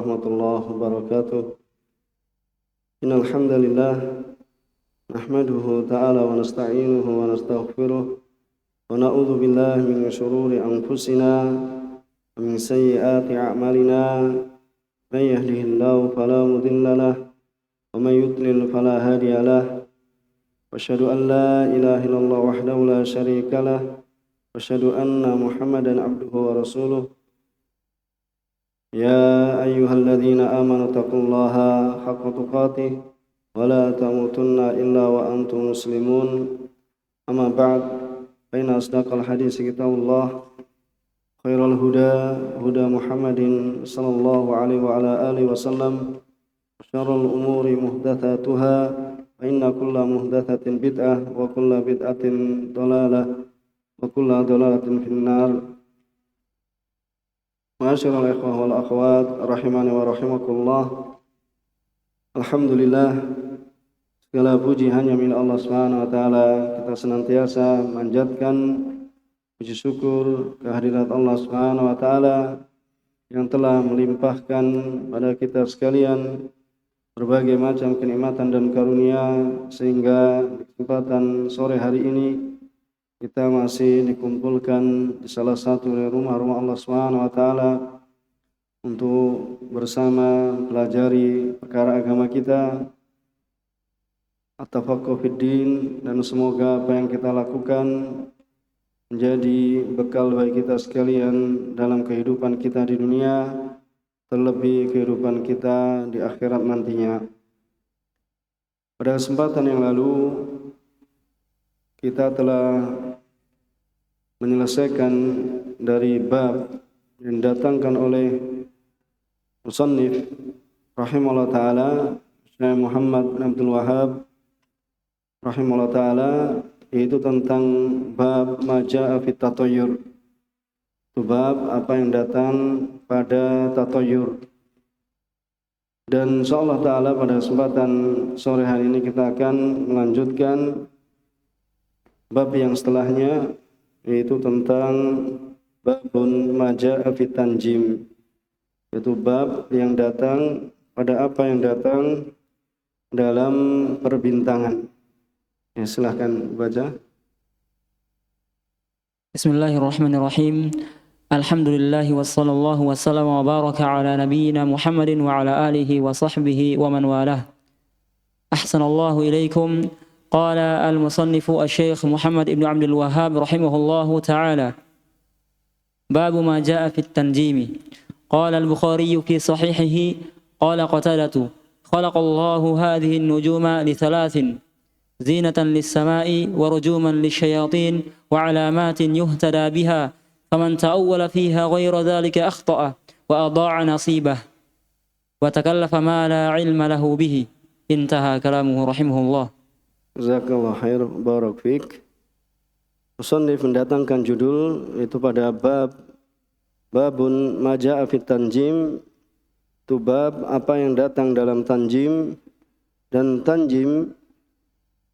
warahmatullahi wabarakatuh. Innal hamdalillah nahmaduhu ta'ala wa nasta'inuhu wa nastaghfiruh wa na'udzu billahi min shururi anfusina wa min sayyiati a'malina. May yahdihillahu fala mudilla lahu wa may yudlil fala hadiya lahu. Wa asyhadu an la ilaha illallah wahdahu la syarika lahu wa asyhadu anna Muhammadan abduhu wa rasuluh. يا أيها الذين آمنوا اتقوا الله حق تقاته ولا تموتن إلا وأنتم مسلمون. أما بعد فإن أصدق الحديث كتاب الله خير الهدى هدى محمد صلى الله عليه وعلى آله وسلم وشر الأمور محدثاتها فإن كل محدثة بدعة وكل بدعة ضلالة وكل ضلالة في النار. Ma'asyiral ikhwah wal akhwat rahimani wa rahimakumullah. Alhamdulillah, segala puji hanya milik Allah Subhanahu wa taala. Kita senantiasa manjatkan puji syukur kehadirat Allah Subhanahu wa taala yang telah melimpahkan pada kita sekalian berbagai macam kenikmatan dan karunia sehingga di kesempatan sore hari ini kita masih dikumpulkan di salah satu dari rumah-rumah Allah Subhanahu wa taala untuk bersama pelajari perkara agama kita, at-tafaqquh fid din, dan semoga apa yang kita lakukan menjadi bekal bagi kita sekalian dalam kehidupan kita di dunia, terlebih kehidupan kita di akhirat nantinya. Pada kesempatan yang lalu kita telah menyelesaikan dari bab yang didatangkan oleh musannif rahimahullah ta'ala Syekh Muhammad bin Abdul Wahhab rahimahullah ta'ala, yaitu tentang bab maja'a fit tatayyur. Itu bab apa yang datang pada tatayyur. Dan insyaallah ta'ala pada kesempatan sore hari ini kita akan melanjutkan bab yang setelahnya, yaitu tentang babun maja'a fit tanjim, yaitu bab yang datang pada apa yang datang dalam perbintangan. Ya, silahkan baca. Bismillahirrahmanirrahim. Alhamdulillah wassallallahu wasallam wa baraka ala nabiyyina Muhammadin wa ala alihi wa sahbihi wa man walah. Ahsanallahu ilaikum. قال المصنف الشيخ محمد بن عبد الوهاب رحمه الله تعالى: باب ما جاء في التنجيم. قال البخاري في صحيحه: قال قتادة: خلق الله هذه النجوم لثلاث: زينة للسماء ورجوما للشياطين وعلامات يهتدى بها، فمن تأول فيها غير ذلك أخطأ وأضاع نصيبه وتكلف ما لا علم له به. انتهى كلامه رحمه الله. Jazakallah khair, barak fik. Musannif mendatangkan judul itu pada babun maja'a fit tanjim, itu bab apa yang datang dalam tanjim. Dan tanjim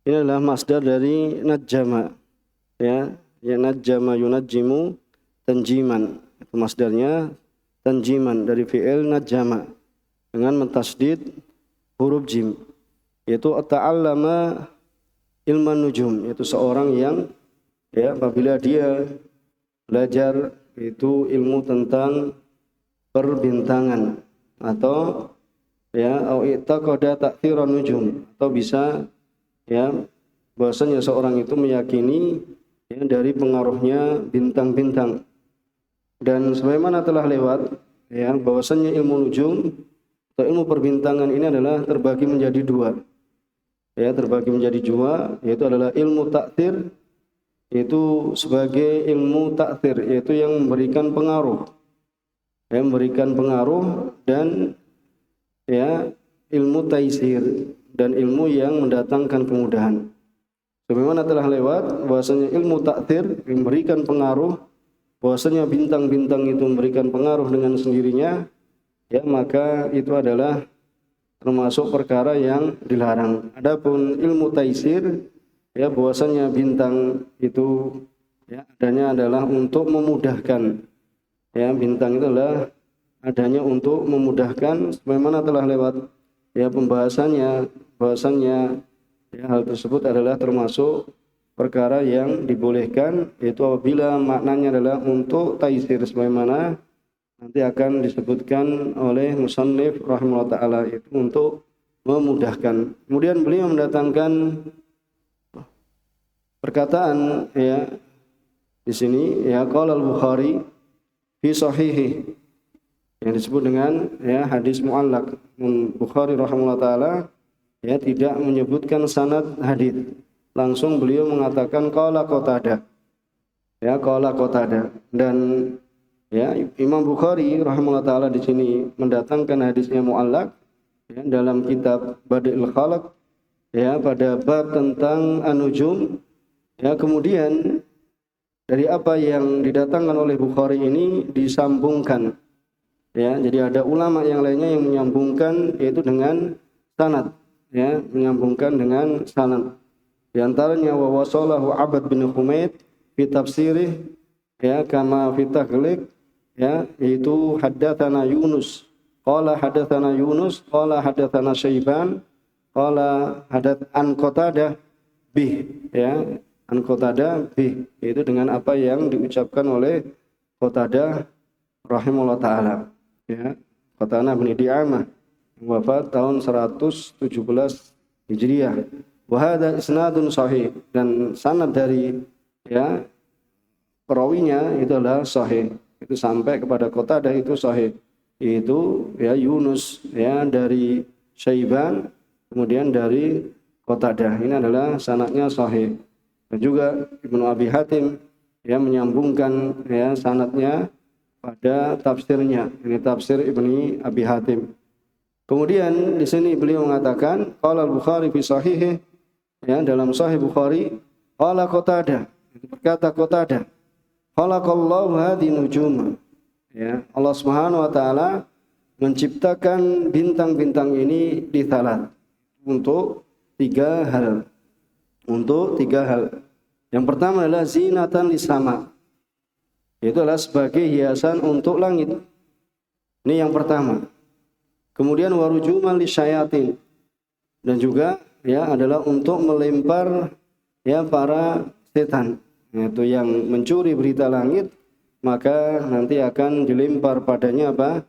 ini adalah masdar dari najjama, ya najjama yunajjimu tanjiman, itu masdarnya tanjiman dari fi'il najjama dengan mentasdid huruf jim, yaitu ta'allama ilman nujum, yaitu seorang yang apabila dia belajar itu ilmu tentang perbintangan, atau au i'taqada ta'thiran nujum, atau bisa bahwasanya seorang itu meyakini dari pengaruhnya bintang-bintang. Dan sebagaimana telah lewat bahwasanya ilmu nujum atau ilmu perbintangan ini adalah terbagi menjadi dua. Terbagi menjadi dua, yaitu adalah ilmu ta'thir, yaitu sebagai ilmu ta'thir, yaitu yang memberikan pengaruh, dan ilmu taisir, dan ilmu yang mendatangkan kemudahan. Sebagaimana telah lewat bahwasanya ilmu ta'thir memberikan pengaruh, bahwasanya bintang-bintang itu memberikan pengaruh dengan sendirinya, maka itu adalah termasuk perkara yang dilarang. Adapun ilmu taisir, bahwasanya bintang itu adanya adalah untuk memudahkan. Bintang itu adalah adanya untuk memudahkan sebagaimana telah lewat ya pembahasannya, bahwasannya ya, hal tersebut adalah termasuk perkara yang dibolehkan, yaitu apabila maknanya adalah untuk taisir, sebagaimana nanti akan disebutkan oleh musannif rahimahullah ta'ala, itu untuk memudahkan. Kemudian beliau mendatangkan perkataan ya di sini ya, qala al-Bukhari fi sahihi, yang disebut dengan ya hadis muallaq. Bukhari rahimahullah ta'ala ya tidak menyebutkan sanad hadis, langsung beliau mengatakan qala Qatadah, ya qala Qatadah. Dan ya Imam Bukhari rahimahullah ta'ala di sini mendatangkan hadisnya muallaq ya, dalam kitab Badi'il Khalq ya pada bab tentang an-nujum. Ya, kemudian dari apa yang didatangkan oleh Bukhari ini disambungkan. Ya, jadi ada ulama yang lainnya yang menyambungkan, yaitu dengan sanad, ya, menyambungkan dengan sanad. Di antaranya wa wasalahu Abad bin Humaid fi tafsirih ya kama fi taghliq ya, yaitu haddatsana Yunus qala haddatsana Yunus qala haddatsana Syaiban qala hadath an Qatadah bih, ya an Qatadah bih, yaitu dengan apa yang diucapkan oleh Qatadah rahimahullah ta'ala, ya Qatadah bin Di'amah wafat tahun 117 Hijriah. Wa hadza isnadun sahih, dan sanad dari ya perawinya itu adalah sahih, itu sampai kepada Qatadah itu sahih, itu ya Yunus ya dari Syaiban kemudian dari Qatadah, ini adalah sanadnya sahih. Dan juga Ibnu Abi Hatim ya menyambungkan ya sanadnya pada tafsirnya, ini tafsir Ibnu Abi Hatim. Kemudian di sini beliau mengatakan qala al-Bukhari fi sahihi, ya dalam Sahih Bukhari, qala Qatadah, berkata Qatadah, khalaqallahu hadhihi nujum, ya Allah Subhanahu wa taala menciptakan bintang-bintang ini di salat untuk tiga hal. Yang pertama adalah zinatan lisama, itu adalah sebagai hiasan untuk langit. Ini yang pertama. Kemudian warujuman lisyayatin, dan juga ya adalah untuk melempar ya para setan, yaitu yang mencuri berita langit, maka nanti akan dilempar padanya apa?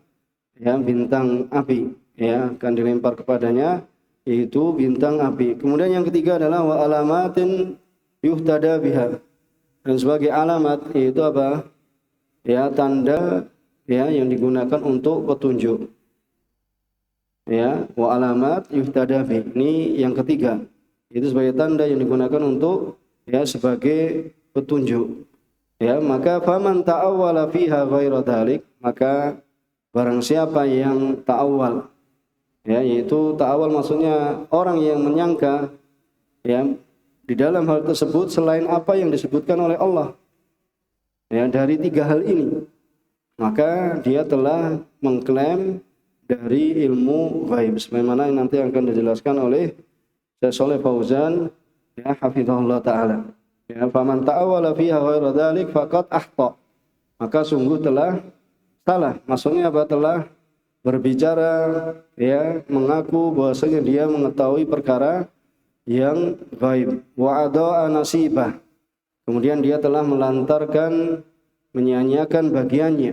Ya bintang api, ya akan dilempar kepadanya yaitu bintang api. Kemudian yang ketiga adalah wa alamatin yuhtada biha, dan sebagai alamat yaitu apa? Ya tanda ya yang digunakan untuk petunjuk. Ya, wa alamat yuhtada bi. Ini yang ketiga. Itu sebagai tanda yang digunakan untuk ya sebagai petunjuk. Ya, maka faman ta'awwala fiha ghaira dzalik, maka barang siapa yang ta'awwal, ya yaitu ta'awwal maksudnya orang yang menyangka ya di dalam hal tersebut selain apa yang disebutkan oleh Allah. Ya, dari tiga hal ini, maka dia telah mengklaim dari ilmu ghaib, sebagaimana nanti akan dijelaskan oleh Syekh Shalih Fauzan ya hafizahullah taala. Ya, faman ta'awwala fiha ghaira dzalik faqad akhta, maka sungguh telah salah. Maksudnya apa? Telah berbicara ya mengaku bahwasanya dia mengetahui perkara yang ghaib. Wa adaa nasibah, kemudian dia telah melantarkan, menyia-nyiakan bagiannya,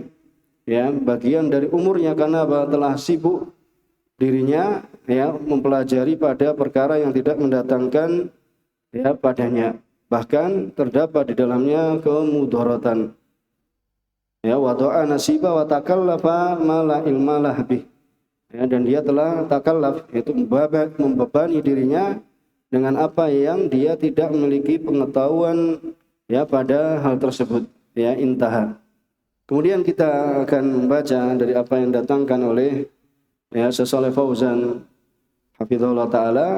ya bagian dari umurnya, karena apa? Telah sibuk dirinya ya mempelajari pada perkara yang tidak mendatangkan ya padanya, bahkan terdapat di dalamnya kemudaratan. Ya wada'a nasiba wa takallafa ma la ilma lah bih, ya dan dia telah takallaf, yaitu membebani dirinya dengan apa yang dia tidak memiliki pengetahuan ya pada hal tersebut, ya intaha. Kemudian kita akan membaca dari apa yang datangkan oleh ya Syekh Shalih Fauzan hafizahullah taala,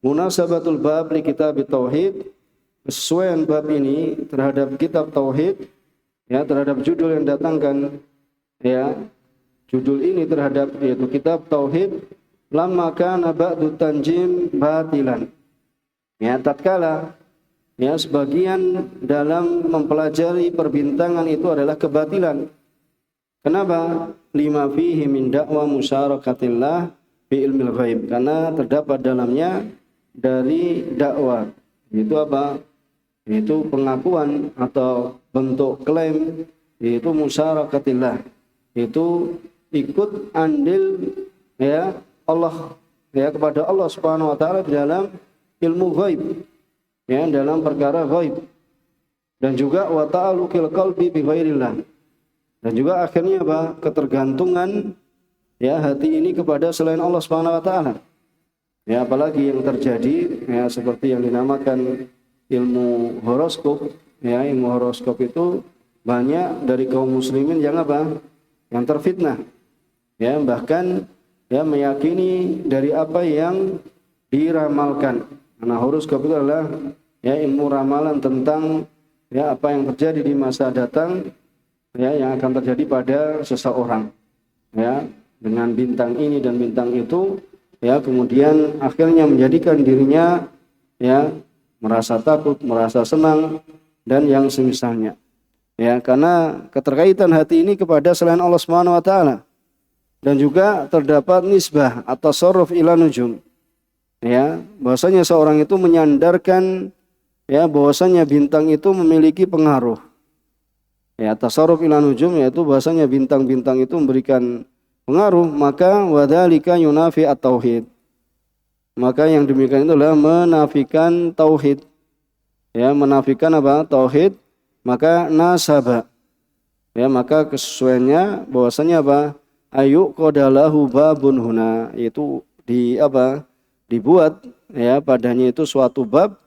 munasabatul bab li kitab tauhid, kesesuaian bab ini terhadap kitab tauhid, ya terhadap judul yang datangkan, ya judul ini terhadap yaitu kitab tauhid, lamma kana ba'du tanjim batilan, ya tatkala ya sebagian dalam mempelajari perbintangan itu adalah kebatilan. Kenapa? Lima fihi min da'wa musyarakatillah fi ilmil ghaib. Karena terdapat dalamnya dari dakwah. Itu apa? Itu pengakuan atau bentuk klaim, yaitu musyarakatillah. Itu ikut andil ya Allah ya kepada Allah Subhanahu wa taala di dalam ilmu ghaib. Ya, dalam perkara ghaib. Dan juga wa ta'alluqil qalbi bi ghairillah. Dan juga akhirnya apa? Ketergantungan ya hati ini kepada selain Allah Subhanahu wa taala. Ya, apalagi yang terjadi ya seperti yang dinamakan ilmu horoskop. Ya, ilmu horoskop itu banyak dari kaum muslimin yang apa? Yang terfitnah. Ya, bahkan ya meyakini dari apa yang diramalkan. Karena horoskop itu adalah ya ilmu ramalan tentang ya apa yang terjadi di masa datang. Ya, yang akan terjadi pada seseorang ya dengan bintang ini dan bintang itu ya kemudian akhirnya menjadikan dirinya ya merasa takut, merasa senang dan yang semisalnya ya karena keterkaitan hati ini kepada selain Allah Subhanahu wa taala. Dan juga terdapat nisbah atau tasarruf ila nujum ya bahwasanya seorang itu menyandarkan ya bahwasanya bintang itu memiliki pengaruh. Ya, tasarruf ila nujum yaitu bahasanya bintang-bintang itu memberikan pengaruh, maka wadzalika yunafi at-tauhid. Maka yang demikian itu adalah menafikan tauhid. Ya, menafikan apa? Tauhid, maka nasaba. Ya, maka kesesuaiannya bahwasanya apa? Ayu qadalahu babun huna, yaitu di apa? Dibuat ya padanya itu suatu bab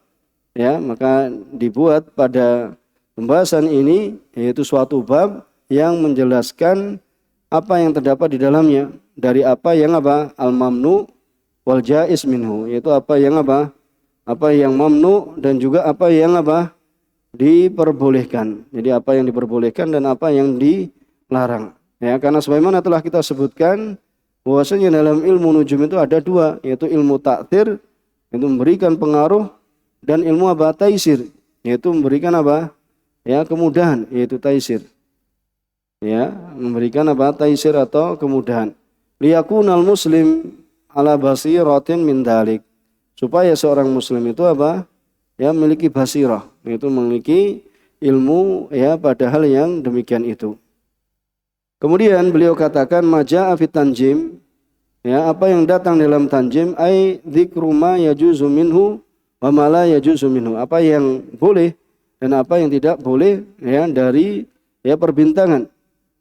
ya, maka dibuat pada pembahasan ini yaitu suatu bab yang menjelaskan apa yang terdapat di dalamnya dari apa yang apa al-mamnu wal jaiz minhu, yaitu apa yang mamnu dan juga apa yang apa diperbolehkan. Jadi apa yang diperbolehkan dan apa yang dilarang. Ya, karena sebagaimana telah kita sebutkan bahwasanya dalam ilmu nujum itu ada dua, yaitu ilmu ta'thir itu memberikan pengaruh dan ilmu apa taisir yaitu memberikan apa ya kemudahan yaitu taisir ya memberikan apa taisir atau kemudahan liyakunal muslim ala basiratin min dalik supaya seorang muslim itu apa ya memiliki basirah yaitu memiliki ilmu ya pada hal yang demikian itu. Kemudian beliau katakan maja'a fit tanjim ya apa yang datang dalam tanjim ai dzikru ma yajuzu minhu wa ma la yajuzu minhu apa yang boleh dan apa yang tidak boleh ya dari ya perbintangan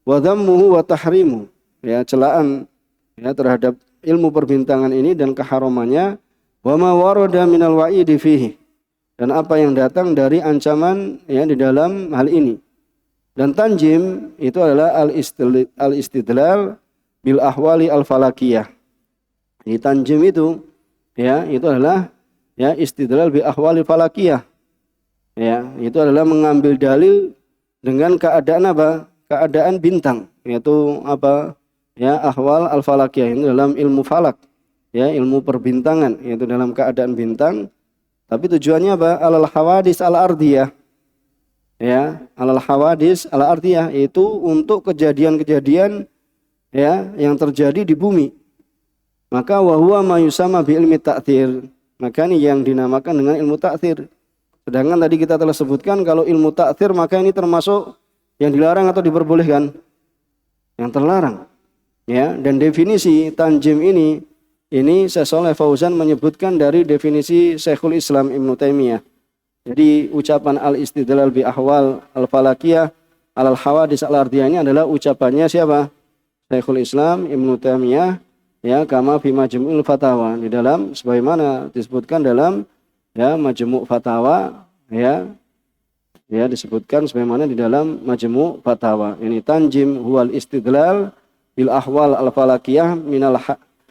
wa dhammuhu wa tahrimu ya celaan ya terhadap ilmu perbintangan ini dan keharamannya wa ma warada minal wa'idi fihi dan apa yang datang dari ancaman ya di dalam hal ini. Dan tanjim itu adalah al-istidlal bil ahwali al-falakiyah. Di tanjim itu ya itu adalah ya istidlal bil ahwali falakiyah. Ya, itu adalah mengambil dalil dengan keadaan apa? Keadaan bintang, yaitu apa? Ya, ahwal al-falakiyah ini dalam ilmu falak. Ya, ilmu perbintangan, yaitu dalam keadaan bintang. Tapi tujuannya apa? Alal hawadis al-ardiyah. Ya, alal hawadis al-ardiyah itu untuk kejadian-kejadian ya yang terjadi di bumi. Maka wa huwa ma yusamma bi ilmi ta'thir. Maka ini yang dinamakan dengan ilmu ta'thir. Sedangkan tadi kita telah sebutkan kalau ilmu ta'thir maka ini termasuk yang dilarang atau diperbolehkan? Yang terlarang. Ya, dan definisi tanjim ini Syekh Shalih Fauzan menyebutkan dari definisi Syekhul Islam Ibnu Taimiyah. Jadi ucapan al-istidlal bi ahwal al-falakiyah alal hawadis al-ardiyah ini adalah ucapannya siapa? Syekhul Islam Ibnu Taimiyah ya kama fi majmu'ul fatawa di dalam sebagaimana disebutkan dalam ya majmu' fatawa ya disebutkan sebagaimana di dalam majmu' fatawa. Ini tanjim huwal istidlal bil ahwal al-falakiyah minal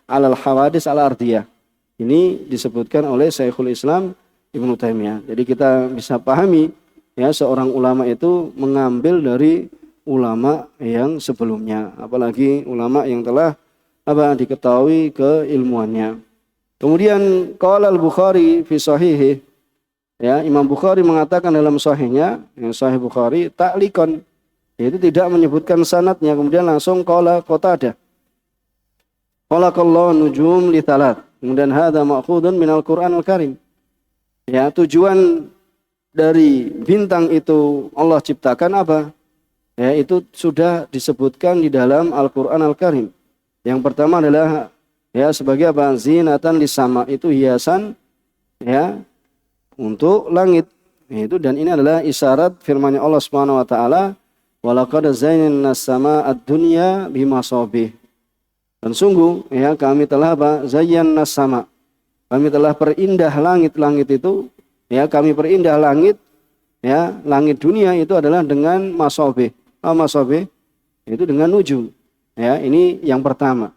alal hawadis al-ardiyah. Ini disebutkan oleh Syekhul Islam Ibnu Taimiyah. Jadi kita bisa pahami ya seorang ulama itu mengambil dari ulama yang sebelumnya, apalagi ulama yang telah diketahui keilmuannya. Kemudian qala al-Bukhari fi sahihi ya Imam Bukhari mengatakan dalam sahihnya yang Sahih Bukhari ta'liqan Itu tidak menyebutkan sanadnya, kemudian langsung qala Qatadah. Khalaqallahu nujum li thalat. Kemudian hadza ma'khudun minal Qur'anil Karim. Ya, tujuan dari bintang itu Allah ciptakan apa? Ya, itu sudah disebutkan di dalam Al-Qur'an Al-Karim. Yang pertama adalah ya sebagai apa? Zinatan lisama, itu hiasan ya untuk langit. Itu dan ini adalah isyarat firman Allah Subhanahu wa taala, "Walaqad zayyana as-samaa'a ad-dunya bimasabih." Dan sungguh ya kami telah apa? Zayyana as-sama'. Kami telah perindah langit-langit itu, ya kami perindah langit, ya langit dunia itu adalah dengan masabih. Masabih itu dengan nujum. Ya, ini yang pertama.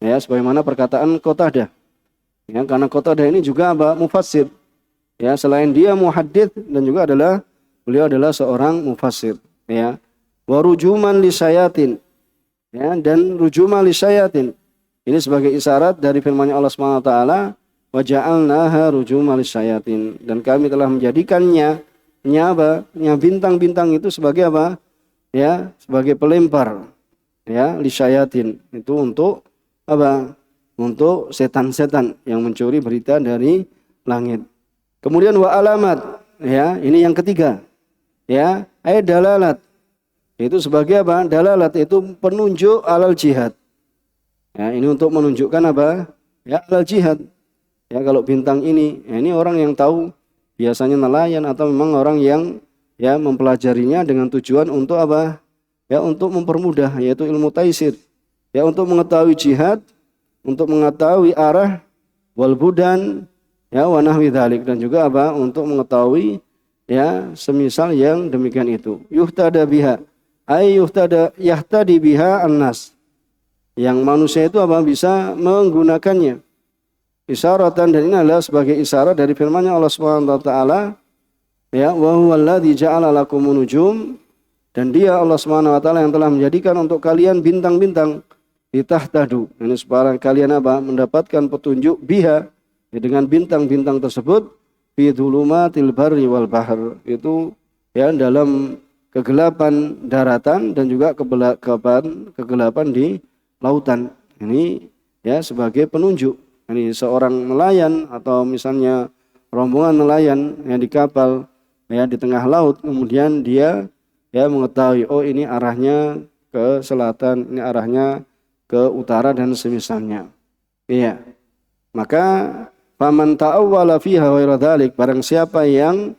Ya, sebagaimana perkataan Qatadah. Ya, karena Qatadah ini juga apa? Mufassir. Ya, selain dia muhaddits dan juga beliau adalah seorang mufassir. Ya, wa rujuman lisyayatin. Ya, dan rujuman lisyayatin. Ini sebagai isyarat dari firman Allah Subhanahu wa taala, wa ja'alnaha rujuman lisyayatin. Dan kami telah menjadikannya bintang-bintang itu sebagai apa? Ya, sebagai pelempar. Ya, lisyayatin. Itu untuk apa? Untuk setan-setan yang mencuri berita dari langit. Kemudian wa alamat, ya, ini yang ketiga. Ya, dalalat. Itu sebagai apa? Dalalat itu penunjuk alal jihad. Ya, ini untuk menunjukkan apa? Ya, alal jihad. Ya, kalau bintang ini, ya, ini orang yang tahu biasanya nelayan atau memang orang yang ya mempelajarinya dengan tujuan untuk apa? Ya, untuk mempermudah, yaitu ilmu taisir. Ya, untuk mengetahui jihad, untuk mengetahui arah wal budan, ya wa nahwi dzalik, dan juga apa? Untuk mengetahui ya semisal yang demikian itu. Yuhtada biha, yahtadi biha annas. Yang manusia itu apa? Bisa menggunakannya. Isyaratan, dan ini adalah sebagai isyarat dari firman-Nya Allah Subhanahu wa taala, ya wa huwallazi ja'ala lakumun nujum, dan dia Allah Subhanahu wa taala yang telah menjadikan untuk kalian bintang-bintang litahtadu. Ini supaya kalian apa? Mendapatkan petunjuk biha, ya, dengan bintang-bintang tersebut fi dzulumatil barri wal bahr. Itu ya dalam kegelapan daratan dan juga kegelapan di lautan. Ini ya sebagai penunjuk. Ini seorang nelayan atau misalnya rombongan nelayan yang di kapal ya di tengah laut, kemudian dia ya mengetahui, oh ini arahnya ke selatan, ini arahnya ke utara dan semisalnya. Iya. Maka faman ta'awwala fiha ghaira dzalik, barang siapa yang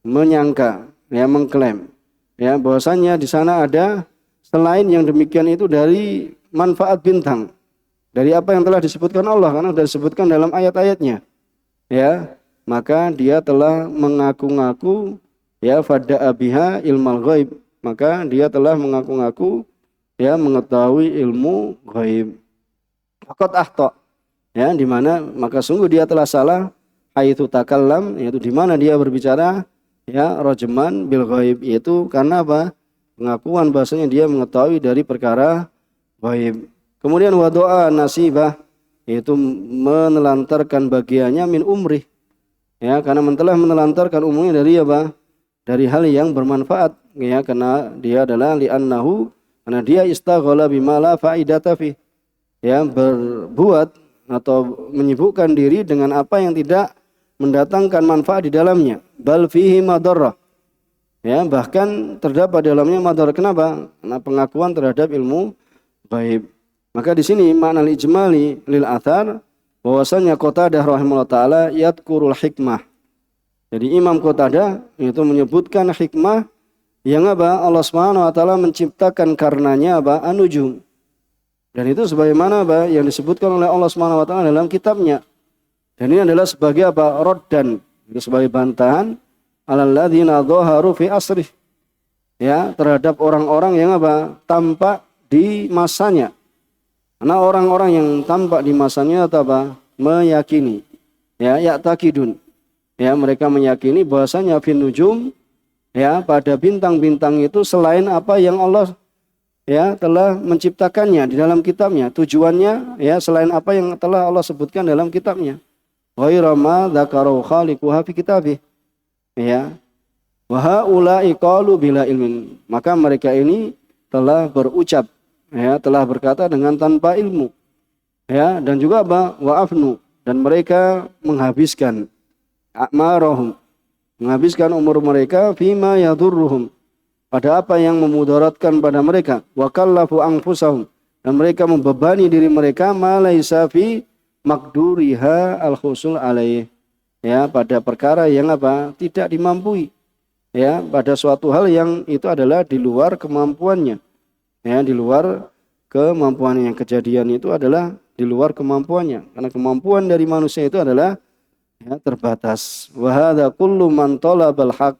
menyangka, ya mengklaim ya bahwasanya di sana ada selain yang demikian itu dari manfaat bintang, dari apa yang telah disebutkan Allah, karena sudah disebutkan dalam ayat-ayatnya. Ya, maka dia telah mengaku-ngaku ya fada'a biha ilmal ghaib, maka dia telah mengaku-ngaku ya mengetahui ilmu ghaib. Faqad akhta, ya di mana maka sungguh dia telah salah haitsu takallam, yaitu di mana dia berbicara ya rajman bil ghaib, yaitu karena apa? Pengakuan bahasanya dia mengetahui dari perkara ghaib. Kemudian wa doa nasibah, yaitu menelantarkan bagiannya min umrih. Ya, karena telah menelantarkan umurnya dari apa? Dari hal yang bermanfaat, ya, karena dia adalah li'annahu, karena dia istaghala bima la faidata fi. Ya, berbuat atau menyibukkan diri dengan apa yang tidak mendatangkan manfaat di dalamnya. Bal fihi madarrah. Ya, bahkan terdapat dalamnya madarrah. Kenapa? Karena pengakuan terhadap ilmu ghaib. Maka di sini makna ijmali lil athar, bahwasanya Qatadah rahimahullah taala yadkurul hikmah. Jadi Imam Qatadah itu menyebutkan hikmah yang apa? Allah Subhanahu wa taala menciptakan karenanya apa? An-nujum. Dan itu sebagaimana apa? Yang disebutkan oleh Allah Subhanahu wa taala dalam kitabnya. Dan ini adalah sebagai apa? Raddan, itu sebagai bantahan alal ladzina dhaharu fi asrih. Ya, terhadap orang-orang yang apa? Tampak di masanya. Karena orang-orang yang tampak di masanya atau apa? Meyakini. Ya, ya'taqidun. Ya, mereka meyakini bahwasanya fin nujum, ya, pada bintang-bintang itu selain apa yang Allah ya telah menciptakannya di dalam kitabnya. Tujuannya ya selain apa yang telah Allah sebutkan dalam kitabnya. Ghaira ma dzakarahu khaliquha fi kitabih. Ya. Wa haula'i qalu bila ilmin. Maka mereka ini telah berucap, ya, telah berkata dengan tanpa ilmu. Ya, dan juga apa? Wa afnu, dan mereka menghabiskan a'marahum, menghabiskan umur mereka fima yadurruhum, pada apa yang memudaratkan pada mereka. Wa kallafu anfusahum, dan mereka membebani diri mereka ma laisa fi maqduriha al-husul alaih, ya, pada perkara yang apa? Tidak dimampui, ya, pada suatu hal yang itu adalah di luar kemampuannya, ya, di luar kemampuannya. Kejadian itu adalah di luar kemampuannya, karena kemampuan dari manusia itu adalah, ya, terbatas. Wa hadza kullu man talabal haq.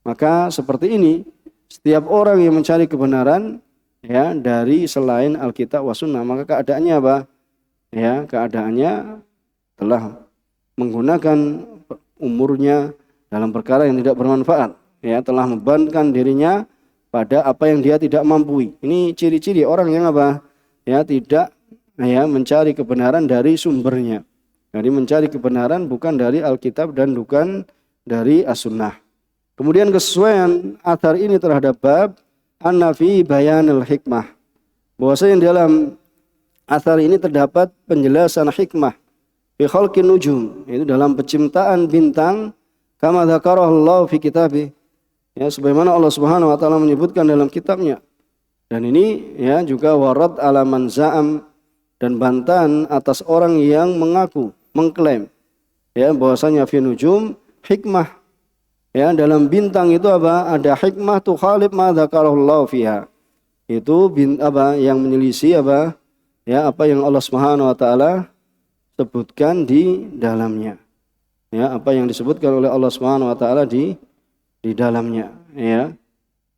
Maka seperti ini setiap orang yang mencari kebenaran, ya, dari selain Alkitab wa Sunnah, maka keadaannya apa? Ya, keadaannya telah menggunakan umurnya dalam perkara yang tidak bermanfaat, ya, telah membebankan dirinya pada apa yang dia tidak mampu. Ini ciri-ciri orang yang apa? Ya, tidak, ya, mencari kebenaran dari sumbernya. Jadi mencari kebenaran bukan dari Alkitab dan bukan dari As-Sunnah. Kemudian kesesuaian athar ini terhadap bab an-nafi bayanil hikmah. Bahwasanya dalam athar ini terdapat penjelasan hikmah fi khalqin nujum, itu dalam penciptaan bintang, kama dzakarahu fi kitabih, ya, sebagaimana Allah Subhanahu wa taala menyebutkan dalam kitabnya. Dan ini, ya, juga warad ala man za'am, dan bantahan atas orang yang mengaku, mengklaim, ya, bahwasanya fi nujum hikmah, ya, dalam bintang itu apa? Ada hikmah tu khalif ma dzakarahu fiha. Itu apa? Yang menyelisih apa? Ya, apa yang Allah Subhanahu wa taala sebutkan di dalamnya. Ya, apa yang disebutkan oleh Allah Subhanahu wa taala di dalamnya, ya.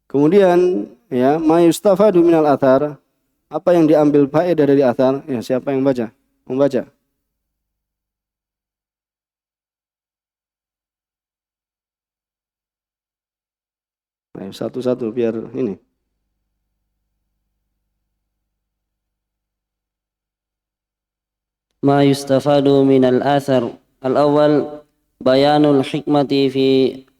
Kemudian, ya, ma yustafadu minal athar, apa yang diambil faedah dari athar? Ya, siapa yang baca? Membaca. Ayo, satu-satu biar ini. ما يستفاد من الآثر الأول بيان الحكمة في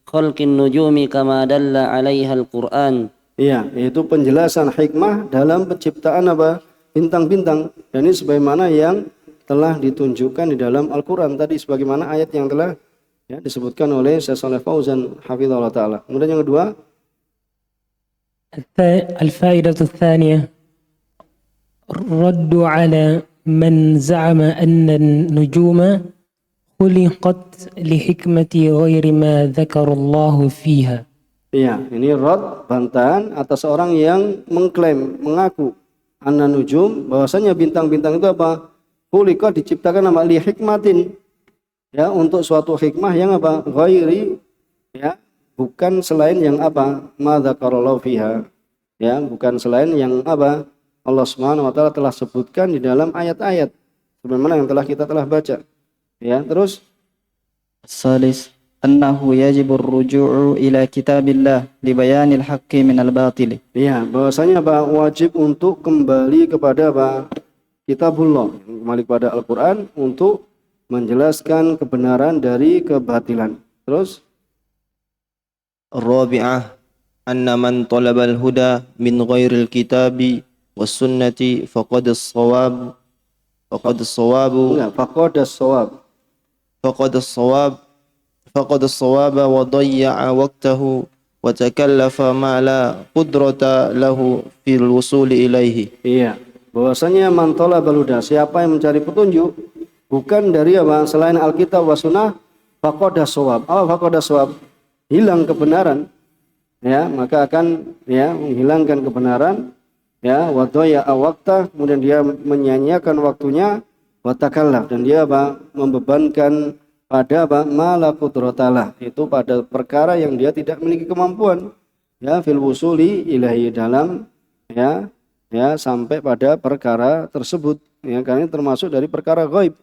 خلق النجوم كما دل عليها القرآن. Iya, yaitu penjelasan hikmah dalam penciptaan apa? Bintang-bintang. Dan ini sebagaimana yang telah ditunjukkan di dalam Al-Quran tadi, sebagaimana ayat yang telah, ya, disebutkan oleh Syekh Shalih Fauzan hafizahullah taala. Kemudian yang kedua, الفائدة الثانية الرد على من زعم أن النجوم خلقت لحكمة غير ما ذكر الله فيها. iya, ini rad, bantahan atas orang yang mengklaim, mengaku anna nujum, bahwasanya bintang-bintang itu apa? Khuliqat, diciptakan sama li hikmatin, ya, untuk suatu hikmah yang apa? Ghairi, ya, bukan selain yang apa? Ma dzakarallahu fiha, ya, bukan selain yang apa? Allah Subhanahu wa taala telah sebutkan di dalam ayat-ayat sebagaimana yang kita telah baca. Ya, terus الثالث أنه يجب الرجوع إلى كتاب الله لبيان الحق من الباطل. ya, bahwasanya apa? Wajib untuk kembali kepada apa? Kitabullah, kembali kepada Al-Qur'an untuk menjelaskan kebenaran dari kebatilan. Terus الرابعة أن من طلب الهدى من غير الكتاب والسنة فقد الصواب enggak, faqadas shawab. فقد الصواب وضيع وقته وتكلف ما لا قدرة له في الوصول إليه. Iya, bahwasanya man talabal huda, siapa yang mencari petunjuk bukan dari apa? Selain Alkitab wa Sunnah, faqadas shawab. Faqadas shawab, hilang kebenaran, ya, maka akan, ya, menghilangkan kebenaran, ya, wa dhayya waqta, kemudian dia menyia-nyiakan waktunya, wa takallaf, dan dia apa? Membebankan pada apa? Ma la qudratalah, itu pada perkara yang dia tidak memiliki kemampuan, ya, fil wusuli ilahi, dalam, ya, sampai pada perkara tersebut, ya, karena ini termasuk dari perkara ghaib,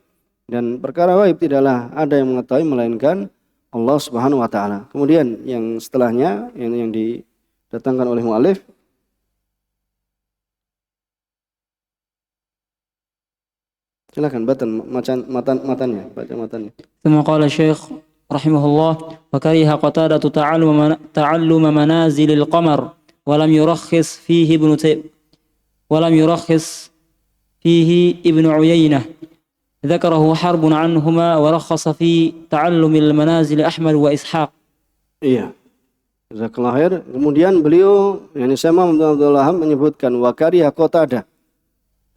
dan perkara ghaib tidaklah ada yang mengetahui melainkan Allah Subhanahu wa taala. Kemudian yang setelahnya yang didatangkan oleh muallif, silakan baca matannya, baca matannya. ثم قال الشيخ rahimahullah wa kariha Qatadah ta'allum manazilil qamar wa lam yurakhis fihi ibn Uyainah ذكره حرب عنهما ورخص في تعلم المنازل أحمد وإسحاق. Iya. Jazakallahu khair. Kemudian beliau, yakni Syekh Muhammad Abdul Wahhab menyebutkan wa kariha Qatadah.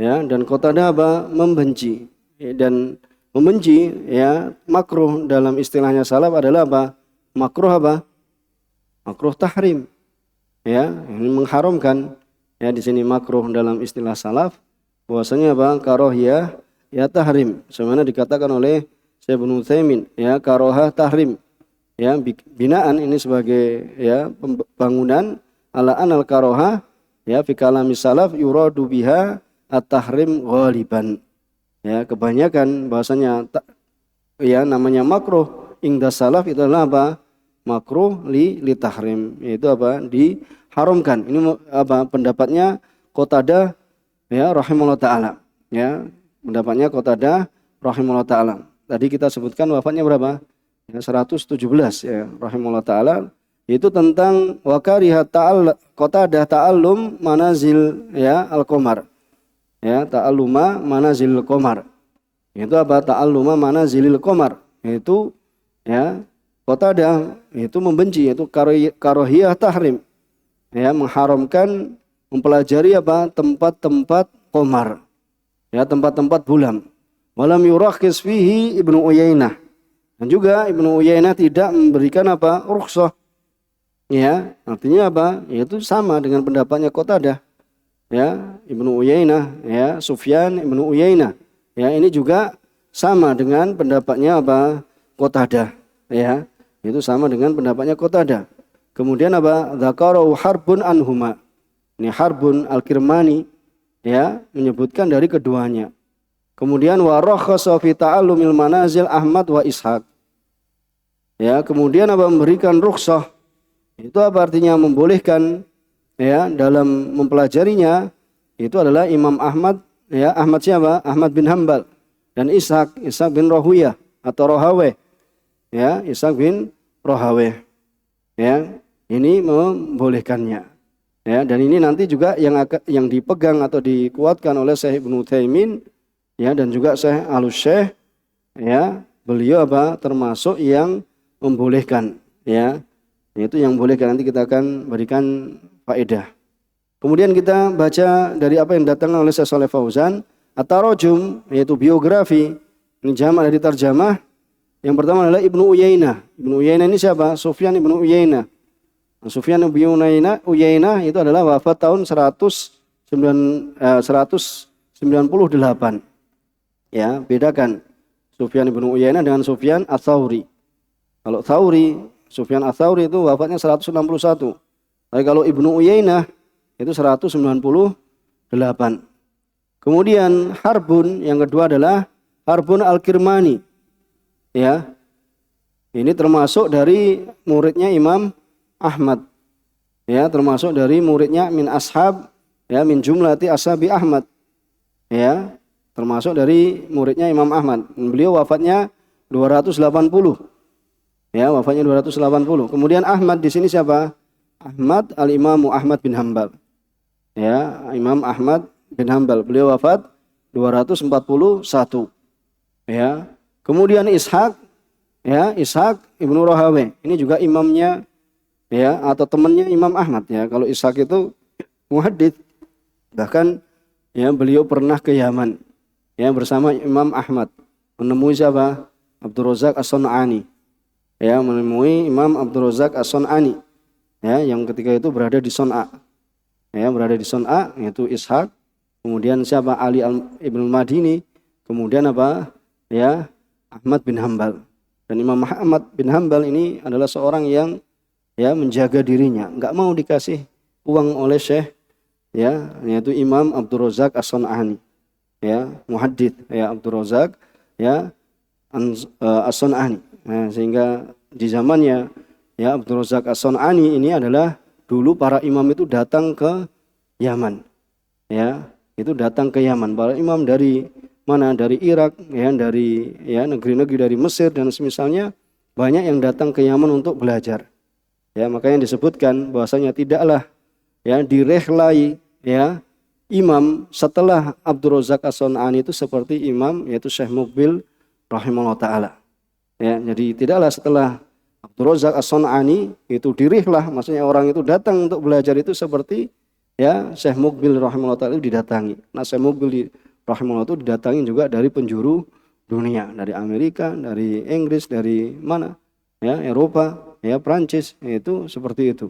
Ya, dan Qatadah apa? Membenci. Dan membenci ya makruh dalam istilahnya salaf adalah apa? Makruh apa? Makruh tahrim. Ya, ini mengharamkan. Ya, di sini makruh dalam istilah salaf bahwasanya apa? Karohiyah ya tahrim. Sebagaimana dikatakan oleh Syekh Ibnu Utsaimin, ya karohah tahrim. Ya, binaan ini sebagai ya bangunan ala anal karoha ya fi kalami salaf yuradu biha at-tahrim ghaliban. Ya, kebanyakan bahasanya ya namanya makruh ingda salaf itu adalah apa? Makruh li tahrim, yaitu apa? Diharamkan. Ini apa? Pendapatnya Qatadah ya rahimahullah taala. Ya, pendapatnya Qatadah rahimahullah taala. Tadi kita sebutkan wafatnya berapa? Ya, 117 ya rahimahullah taala, itu tentang wakariha Qatadah ta'allum manazil ya al-qamar. Ya, ta'alluma manazil qamar. Itu apa? Ta'alluma manazilil qamar. Itu ya Qatadah itu membenci, itu karohiyah tahrim. Ya, mengharamkan mempelajari apa? Tempat-tempat qamar. Ya, tempat-tempat bulan. Walam yurakhis fihi Ibnu Uyainah. Dan juga Ibnu Uyainah tidak memberikan apa? Rukhsah. Ya, artinya apa? Yaitu sama dengan pendapatnya Qatadah. Ya, Ibnu Uyainah, ya, Sufyan Ibnu Uyainah. Ya, ini juga sama dengan pendapatnya apa? Qatadah. Ya, itu sama dengan pendapatnya Qatadah. Kemudian apa? Dzakarahu harbun anhuma. Ini Harbun Al-Kirmani ya menyebutkan dari keduanya. Kemudian wa rakhasa fi ta'allumil manazil Ahmad wa Ishaq. Ya, kemudian apa? Memberikan rukhsah. Itu apa artinya? Membolehkan ya dalam mempelajarinya itu adalah Imam Ahmad, ya Ahmad siapa? Ahmad bin Hanbal dan Ishaq bin Rahawiyah atau Rahaweh. Ya, Ishaq bin Rahaweh. Ya, ini membolehkannya. Ya, dan ini nanti juga yang dipegang atau dikuatkan oleh Syekh Ibnu Utsaimin ya dan juga Syekh Al-Syekh ya, beliau apa? Termasuk yang membolehkan ya. Itu yang bolehkan, nanti kita akan berikan faedah. Kemudian kita baca dari apa yang datang oleh Syekh Shalih Fauzan, at-tarajum yaitu biografi. Ini jamak dari tarjamah. Yang pertama adalah Ibnu Uyainah. Ibnu Uyainah ini siapa? Sufyan Ibnu Uyainah. Sufyan Ibnu Uyainah itu adalah wafat tahun 198. Ya, bedakan Sufyan Ibnu Uyainah dengan Sufyan Ats-Tsauri. Kalau Sufyan Ats-Tsauri itu wafatnya 161. Tapi kalau Ibnu Uyainah itu 198. Kemudian Harbun yang kedua adalah Harbun Al-Kirmani. Ya. Ini termasuk dari muridnya Imam Ahmad. Ya, termasuk dari muridnya min ashab ya min jumlati ashabi Ahmad. Ya, termasuk dari muridnya Imam Ahmad. Beliau wafatnya 280. Ya, wafatnya 280. Kemudian Ahmad di sini siapa? Ahmad al-Imamu Ahmad bin Hanbal. Ya, Imam Ahmad bin Hanbal. Beliau wafat 241. Ya. Kemudian Ishaq, ya, Ishaq Ibnu Rahaweh. Ini juga imamnya ya atau temannya Imam Ahmad ya. Kalau Ishaq itu muhaddits. Bahkan ya beliau pernah ke Yaman ya bersama Imam Ahmad menemui siapa? Abdul Razak As-Sun'ani. Ya, menemui Imam Abdul Razak As-Sun'ani. Ya, yang ketika itu berada di Son'a. Ya, berada di Son'a yaitu Ishaq. Kemudian siapa? Ali Ibnu Madini. Kemudian apa? Ya, Ahmad bin Hanbal. Dan Imam Ahmad bin Hanbal ini adalah seorang yang ya menjaga dirinya, enggak mau dikasih uang oleh Syekh ya, yaitu Imam Abdul Razak As-Sun'ani. Ya, muhaddits ya Abdul Razak ya As-Sun'ani. Nah, sehingga di zamannya ya Abdul Razak As-Sun'ani ini adalah dulu para imam itu datang ke Yaman. Ya, itu datang ke Yaman. Para imam dari mana? Dari Irak, ya, dari ya negeri-negeri dari Mesir dan semisalnya banyak yang datang ke Yaman untuk belajar. Ya, makanya disebutkan bahwasanya tidaklah ya direhlai ya imam setelah Abdul Razak As-San'ani itu seperti imam yaitu Syekh Muqbil rahimahullah taala. Ya, jadi tidaklah setelah Abdul Razak As-San'ani itu dirihlah, maksudnya orang itu datang untuk belajar itu seperti ya Syekh Muqbil rahimahullah taala itu didatangi. Nah, Syekh Muqbil rahimahullah itu didatangi juga dari penjuru dunia, dari Amerika, dari Inggris, dari mana? Ya, Eropa, ya Prancis, itu seperti itu.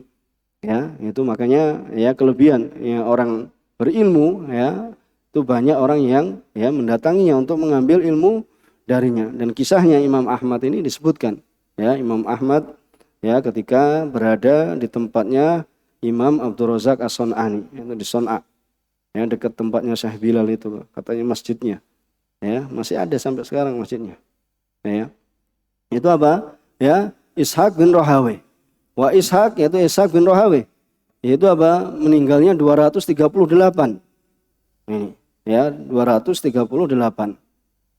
Ya, itu makanya ya kelebihan ya orang berilmu ya, itu banyak orang yang ya mendatanginya untuk mengambil ilmu darinya. Dan kisahnya Imam Ahmad ini disebutkan. Ya, Imam Ahmad ya ketika berada di tempatnya Imam Abdul Razak As-San'ani, itu di Son'a. Ya, dekat tempatnya Syekh Bilal itu, katanya masjidnya. Ya, masih ada sampai sekarang masjidnya. Ya. Itu apa? Ya, Ishaq bin Rahawi. Wa Ishaq yaitu Ishaq bin Rahawi. Itu apa? Meninggalnya 238. Ini, ya, 238.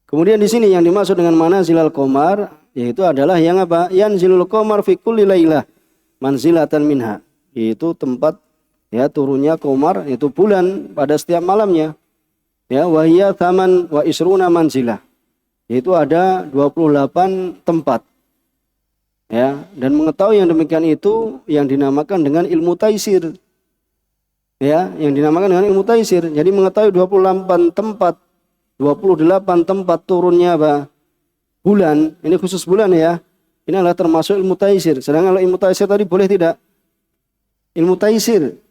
Kemudian di sini yang dimaksud dengan manazilal qamar yaitu adalah yang apa? Yanzilul qamar fi kulli lailah manzilatan minha. Itu tempat ya turunnya qamar, itu bulan pada setiap malamnya. Ya, wahiyya thaman wa isruna manzilah. Itu ada 28 tempat. Ya, dan mengetahui yang demikian itu yang dinamakan dengan ilmu taisir. Ya, yang dinamakan dengan ilmu taisir. Jadi mengetahui 28 tempat turunnya apa? Bulan, ini khusus bulan ya. Ini adalah termasuk ilmu taisir. Sedangkan kalau ilmu taisir tadi boleh tidak? Ilmu taisir.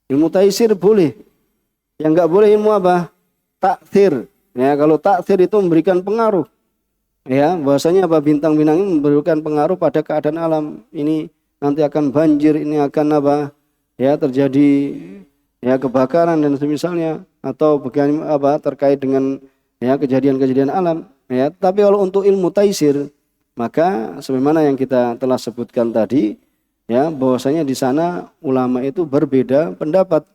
Ilmu taisir boleh. Yang enggak boleh ilmu apa? Takthir. Ya, kalau takthir itu memberikan pengaruh. Ya, bahwasanya apa? Bintang-bintang ini memberikan pengaruh pada keadaan alam. Ini nanti akan banjir, ini akan apa? Ya, terjadi ya kebakaran dan semisalnya, atau bagaimana apa terkait dengan ya kejadian-kejadian alam. Ya, tapi kalau untuk ilmu taisir, maka sebagaimana yang kita telah sebutkan tadi, ya, bahwasanya di sana ulama itu berbeda pendapat.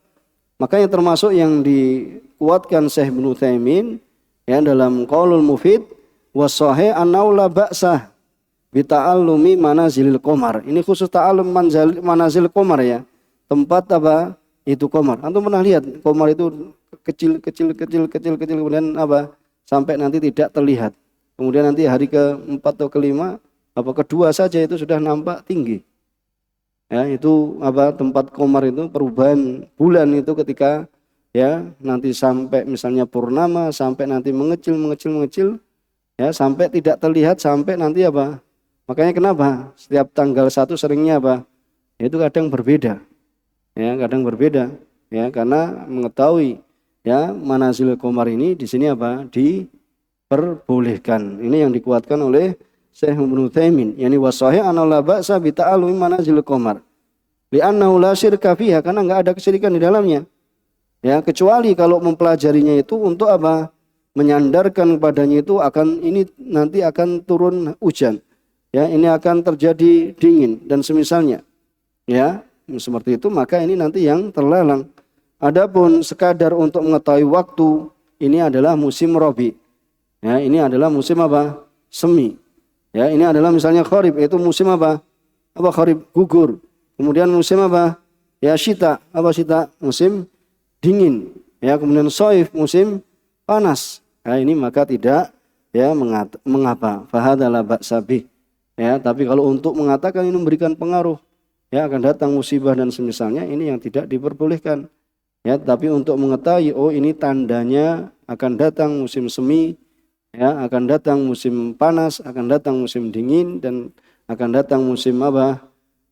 Makanya termasuk yang dikuatkan Syekh Ibnu Utsaimin ya dalam Qaulul Mufid was-shahih annahu la ba'sah bi ta'allumi manazilil qamar. Ini khusus ta'allum manazil qamar ya. Tempat apa? Itu qamar. Antum pernah lihat qamar itu kecil kemudian apa? Sampai nanti tidak terlihat. Kemudian nanti hari ke-4 atau ke-5 apa kedua saja itu sudah nampak tinggi. Ya, itu apa tempat qamar itu perubahan bulan itu ketika ya nanti sampai misalnya purnama sampai nanti mengecil ya sampai tidak terlihat sampai nanti apa? Makanya kenapa setiap tanggal 1 seringnya apa? Itu kadang berbeda. Ya, kadang berbeda ya karena mengetahui ya manazil qamar ini di sini apa? Diperbolehkan. Ini yang dikuatkan oleh Syekh Ibnu Utsaimin, yani wasahih anna la ba'sa bi ta'allumi manazil qamar. Li'annahu la syirka fiha, karena enggak ada kesyirikan di dalamnya. Ya, kecuali kalau mempelajarinya itu untuk apa? Menyandarkan padanya itu akan ini nanti akan turun hujan. Ya, ini akan terjadi dingin dan semisalnya. Ya, seperti itu maka ini nanti yang terlarang. Adapun sekadar untuk mengetahui waktu, ini adalah musim rabi. Ya, ini adalah musim apa? Semi. Ya, ini adalah misalnya kharib, yaitu musim apa? Apa kharib? Gugur. Kemudian musim apa? Ya syita. Apa syita? Musim dingin. Ya, kemudian shaif, musim panas. Ya, ini maka tidak ya mengapa? Fahadala ba'sa bih. Ya, tapi kalau untuk mengatakan ini memberikan pengaruh, ya akan datang musibah dan semisalnya, ini yang tidak diperbolehkan. Ya, tapi untuk mengetahui oh ini tandanya akan datang musim semi, ya, akan datang musim panas, akan datang musim dingin dan akan datang musim apa?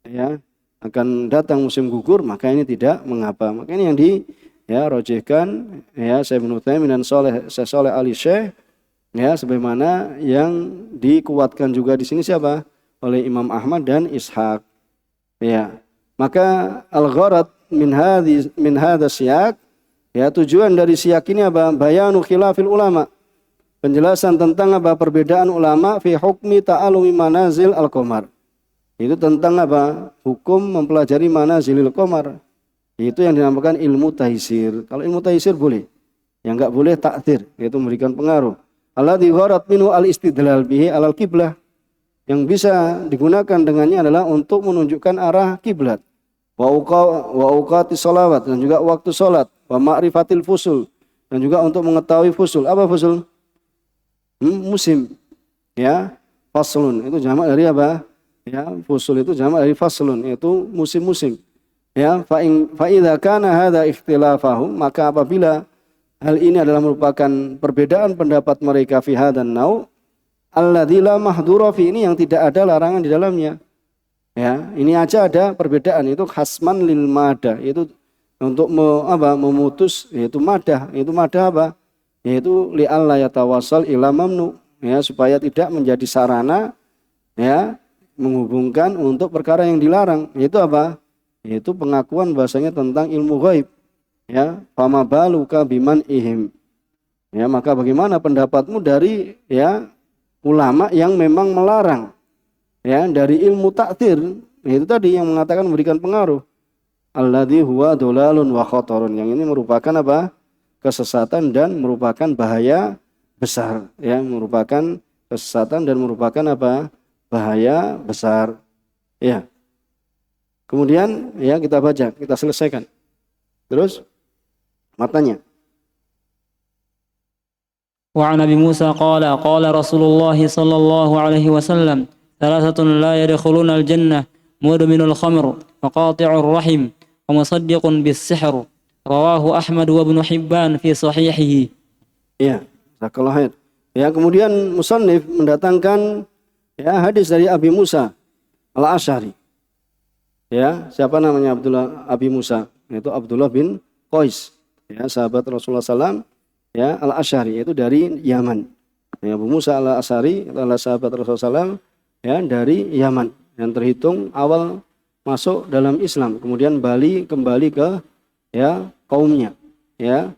Ya, akan datang musim gugur, maka ini tidak mengapa. Maka ini yang rojihkan ya Syekh Ibnu Utsaimin dan Syekh Shalih Al-Syekh ya sebagaimana yang dikuatkan juga di sini siapa? Oleh Imam Ahmad dan Ishaq. Ya. Maka al-gharad min hadza siyaq ya tujuan dari siyaq ini apa? Bayanu khilafil ulama. Penjelasan tentang apa perbedaan ulama fi hukmi ta'allumi manazil al-qamar. Itu tentang apa? Hukum mempelajari manazilil qamar. Itu yang dinamakan ilmu taisir. Kalau ilmu taisir boleh. Yang enggak boleh takdir, yaitu memberikan pengaruh. Alladzi gharat minhu al-istidlal bihi alal qiblah. yang bisa digunakan dengannya adalah untuk menunjukkan arah kiblat. Wa uqatis sholawat, dan juga waktu sholat. Wa ma'rifatil fusul, dan juga untuk mengetahui fusul. Apa fusul? Musim. Ya, faslun itu jamak dari apa? Ya, fusul itu jamak dari faslun, yaitu musim-musim. Ya, fa idza kana hadza ikhtilafahum, maka apabila hal ini adalah merupakan perbedaan pendapat mereka fi hadan nau alladzi la mahdhura fi, ini yang tidak ada larangan di dalamnya. Ya, ini aja ada perbedaan, itu khasman lil madah, yaitu untuk memutus, yaitu madah. Itu madah apa? Yaitu li alla yatawassal ila mamnu, ya, supaya tidak menjadi sarana, ya, menghubungkan untuk perkara yang dilarang. Yaitu apa? Yaitu pengakuan bahasanya tentang ilmu ghaib. Ya, fama baluka biman ihim. Ya, maka bagaimana pendapatmu dari, ya, ulama yang memang melarang, ya, dari ilmu takdir, itu tadi yang mengatakan memberikan pengaruh. Alladzi huwa dolalun wa khatarun, yang ini merupakan apa? Kesesatan dan merupakan bahaya besar, ya, merupakan kesesatan dan merupakan apa? Bahaya besar. Ya. Kemudian, ya, kita baca, kita selesaikan. Terus matanya. Wa an Abi Musa qala Rasulullah sallallahu alaihi wasallam thalathatun la yadkhuluna al-jannah mudminul khamr wa qati'ur rahim wa musaddiqun bis-sihr. Rawahu Ahmad wa Ibnu Hibban fi sahihihi. Ya, jazakallahu khair. Ya, kemudian musannif mendatangkan, ya, hadis dari Abi Musa Al-Asy'ari. Ya, siapa namanya Abi Musa? Itu Abdullah bin Qais, ya, sahabat Rasulullah SAW, ya, Al-Asy'ari, itu dari Yaman. Ya, Abu Musa Al-Asy'ari adalah sahabat Rasulullah SAW, ya, dari Yaman, yang terhitung awal masuk dalam Islam, kemudian kembali ke, ya, kaumnya, ya,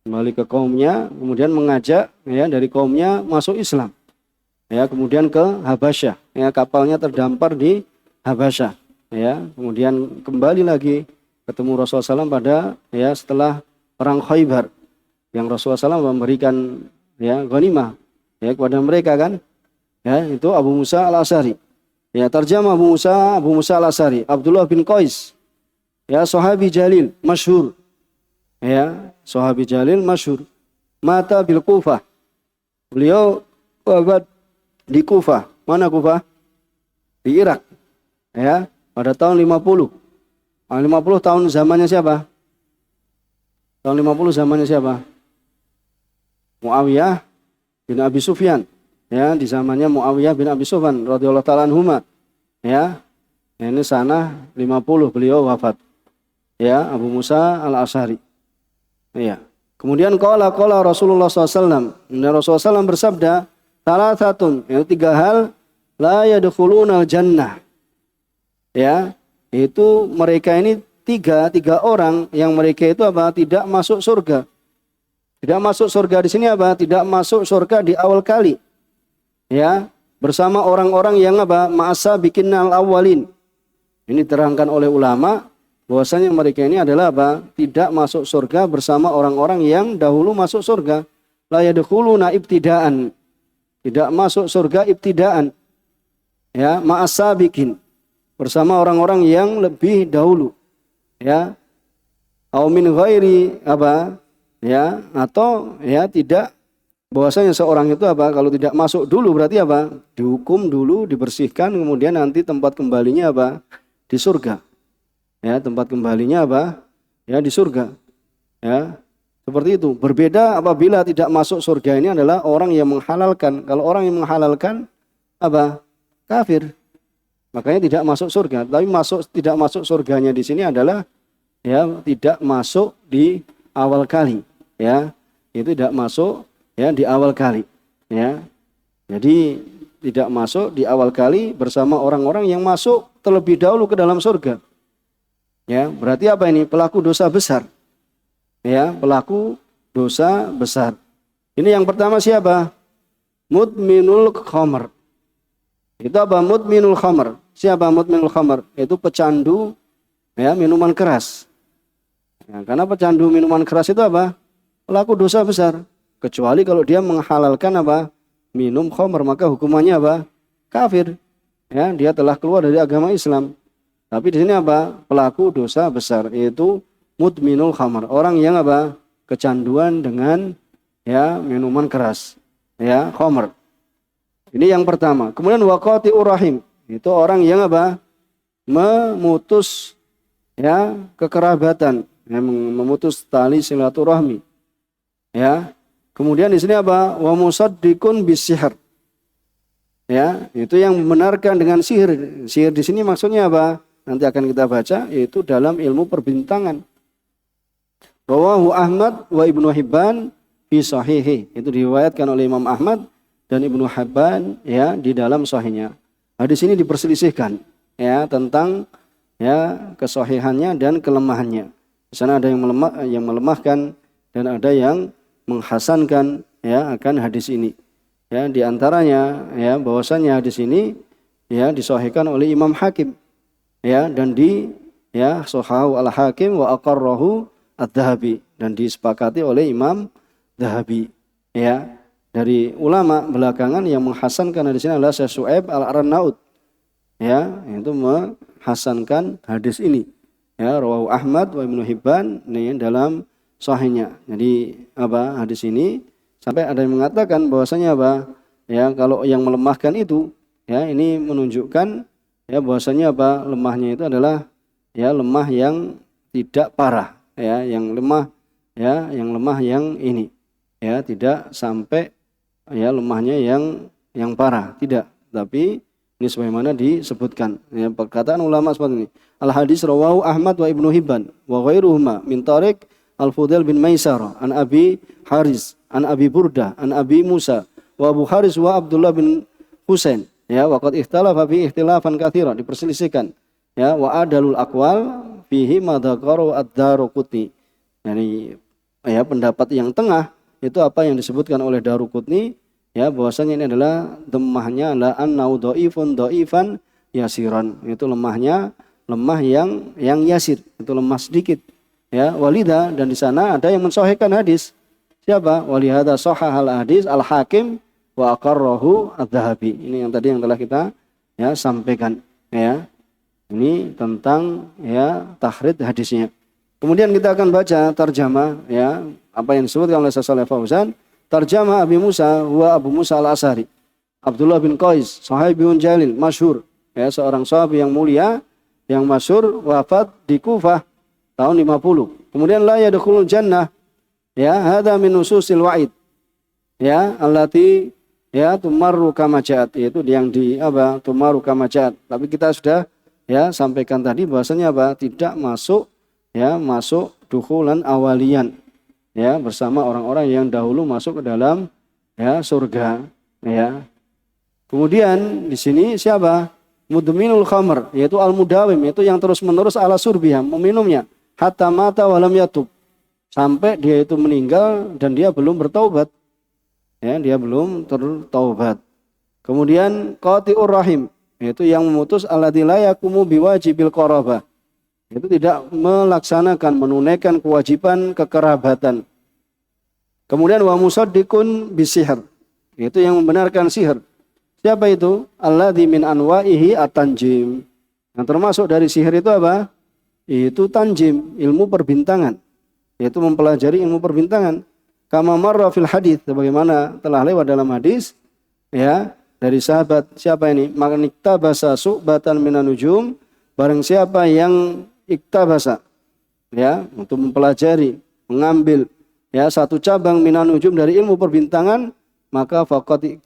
kembali ke kaumnya, kemudian mengajak, ya, dari kaumnya masuk Islam, ya, kemudian ke Habasyah, ya, kapalnya terdampar di Habasyah, ya, kemudian kembali lagi ketemu Rasulullah SAW pada, ya, setelah perang Khaybar, yang Rasulullah SAW memberikan, ya, ghanimah, ya, kepada mereka kan, ya, itu Abu Musa Al-Asy'ari. Ya, tarjama Abu Musa Al-Asy'ari, Abdullah bin Qais, ya, sahabi jalil masyhur, ya, sahabi jalil masyhur, mata bil Kufah, beliau wafat di Kufah. Mana Kufah? Di Irak, ya, pada tahun 50. 50 tahun zamannya siapa? Tahun 50 zamannya siapa? Muawiyah bin Abi Sufyan. Ya, di zamannya Muawiyah bin Abi Sufyan radhiyallahu ta'ala anhuma. Ya. Ini sana 50 beliau wafat. Ya, Abu Musa Al-Asy'ari. Ya. Kemudian qala Rasulullah SAW. Rasulullah SAW bersabda, salasatun, yaitu 3 hal, la yadkhulunal jannah. Ya, itu mereka ini tiga orang yang mereka itu apa? Tidak masuk surga. Tidak masuk surga di sini apa? Tidak masuk surga di awal kali. Ya, bersama orang-orang yang apa? Ma'asa bikinnal awwalin. Ini terangkan oleh ulama bahwasanya mereka ini adalah apa? Tidak masuk surga bersama orang-orang yang dahulu masuk surga. La yadkhuluna ibtidaan. Tidak masuk surga ibtidaan. Ya, ma'asa bikin. Bersama orang-orang yang lebih dahulu, ya, au min ghairi apa, ya, atau, ya, tidak, bahwasanya seorang itu apa, kalau tidak masuk dulu berarti apa, dihukum dulu, dibersihkan, kemudian nanti tempat kembalinya apa, di surga, ya, tempat kembalinya apa, ya, di surga, ya, seperti itu. Berbeda apabila tidak masuk surga ini adalah orang yang menghalalkan. Kalau orang yang menghalalkan apa, kafir. Makanya tidak masuk surga. Tapi tidak masuk surganya di sini adalah, ya, tidak masuk di awal kali, ya. Itu tidak masuk, ya, di awal kali, ya. Jadi tidak masuk di awal kali bersama orang-orang yang masuk terlebih dahulu ke dalam surga. Ya, berarti apa ini? Pelaku dosa besar. Ya, pelaku dosa besar. Ini yang pertama siapa? Mudminul khamr. Itu apa? Mudminul khamr. Siapa mudminul khamr? Itu pecandu, ya, minuman keras. Ya, karena pecandu minuman keras itu apa? Pelaku dosa besar. Kecuali kalau dia menghalalkan apa? Minum khamr, maka hukumannya apa? Kafir. ya dia telah keluar dari agama Islam. Tapi di sini apa? Pelaku dosa besar, yaitu mudminul khamar, orang yang apa? Kecanduan dengan ya minuman keras, ya khamar. Ini yang pertama. Kemudian waqati'ur rahim, itu orang yang apa? Memutus ya kekerabatan, ya, memutus tali silaturahmi. Ya. Kemudian di sini apa? Wa musaddiqun bisihr. Ya, itu yang membenarkan dengan sihir. Sihir di sini maksudnya apa? Nanti akan kita baca, yaitu dalam ilmu perbintangan. Rawahu Ahmad wa Ibnu Hibban fi sahihi. Itu diriwayatkan oleh Imam Ahmad dan Ibnu Hibban ya di dalam sahihnya. Hadis ini diperselisihkan ya tentang ya kesahihannya dan kelemahannya. Di sana ada yang melemahkan dan ada yang menghasankan ya akan hadis ini. Ya, di antaranya ya bahwasanya hadis ini ya disahihkan oleh Imam Hakim. Ya, dan ya sahahu al-Hakim wa aqarrahu ad-Dhahabi, dan disepakati oleh Imam Dhahabi. Ya, dari ulama belakangan yang menghasankan hadis ini adalah Syekh Syu'aib al-Arnaud. Ya, itu menghasankan hadis ini. Ya, rawahu Ahmad wa Ibnu Hibban nih dalam sahihnya. Jadi apa hadis ini sampai ada yang mengatakan bahwasanya apa? Ya, kalau yang melemahkan itu ya ini menunjukkan ya bahwasanya apa? Lemahnya itu adalah ya lemah yang tidak parah, ya, yang lemah ya, yang lemah yang ini. Ya, tidak sampai ya lemahnya yang parah, tidak. Tapi ini sebagaimana disebutkan ya perkataan ulama seperti ini. Al hadis rawahu Ahmad wa Ibnu Hibban wa ghairuhuma min tariq Al-Fudail bin Maisarah an Abi Haris an Abi Burdah an Abi Musa wa Abu Haris wa Abdullah bin Husain. Ya, waqad ikhtalafa fi ikhtilafan katsiran, diperselisihkan. Ya, wa adalul aqwal fihi ma dzakara ad-Daruqutni. Yani ya pendapat yang tengah itu apa yang disebutkan oleh Daruqutni ya bahwasanya ini adalah lemahnya adalah annau dhaifan yasiran. Itu lemahnya lemah yang yasir, itu lemah sedikit. Ya, walida, dan di sana ada yang mensahihkan hadis. Siapa? Walihada sahahal hadis al-Hakim wa aqarrahu ad-Dhahabi. Ini yang tadi yang telah kita ya sampaikan ya. Ini tentang ya tahrid hadisnya. Kemudian kita akan baca tarjamah ya apa yang disebutkan oleh Syekh Shalih Fauzan. Tarjamah Abi Musa wa Abu Musa al-Asy'ari. Abdullah bin Qais, sahabiyun jalil, masyhur, ya seorang sahabat yang mulia yang masyhur, wafat di Kufah tahun 50. Kemudian la yadkhulul jannah. Ya, hadza min nususil wa'id. Ya, allati ya tumarru kama ja'at, yaitu yang di apa? Tumarru kama ja'at. Tapi kita sudah ya sampaikan tadi bahwasanya apa? Tidak masuk ya, masuk dukhulan awalian. Ya, bersama orang-orang yang dahulu masuk ke dalam ya surga, ya. Kemudian di sini siapa? Mudminul khamr, yaitu al-mudawim, yaitu yang terus-menerus ala surbiha, meminumnya hatta mata walam yatub, sampai dia itu meninggal dan dia belum bertaubat. Ya, dia belum tertaubat. Kemudian qati'ur rahim, yaitu yang memutus alladzi la yaqumu biwajibil qarabah, itu tidak melaksanakan, menunaikan kewajiban kekerabatan. Kemudian wa musaddiqun bisihr, itu yang membenarkan sihir. Siapa itu? Alladzi min anwa'ihi at-tanjim. Yang termasuk dari sihir itu apa? Itu tanjim, ilmu perbintangan. Yaitu mempelajari ilmu perbintangan. Kama marra fil hadits, sebagaimana telah lewat dalam hadis ya dari sahabat siapa ini? Man iktabasa su'batan minan nujum, barang siapa yang iktabasa ya untuk mempelajari, mengambil ya satu cabang minan nujum dari ilmu perbintangan, maka faqad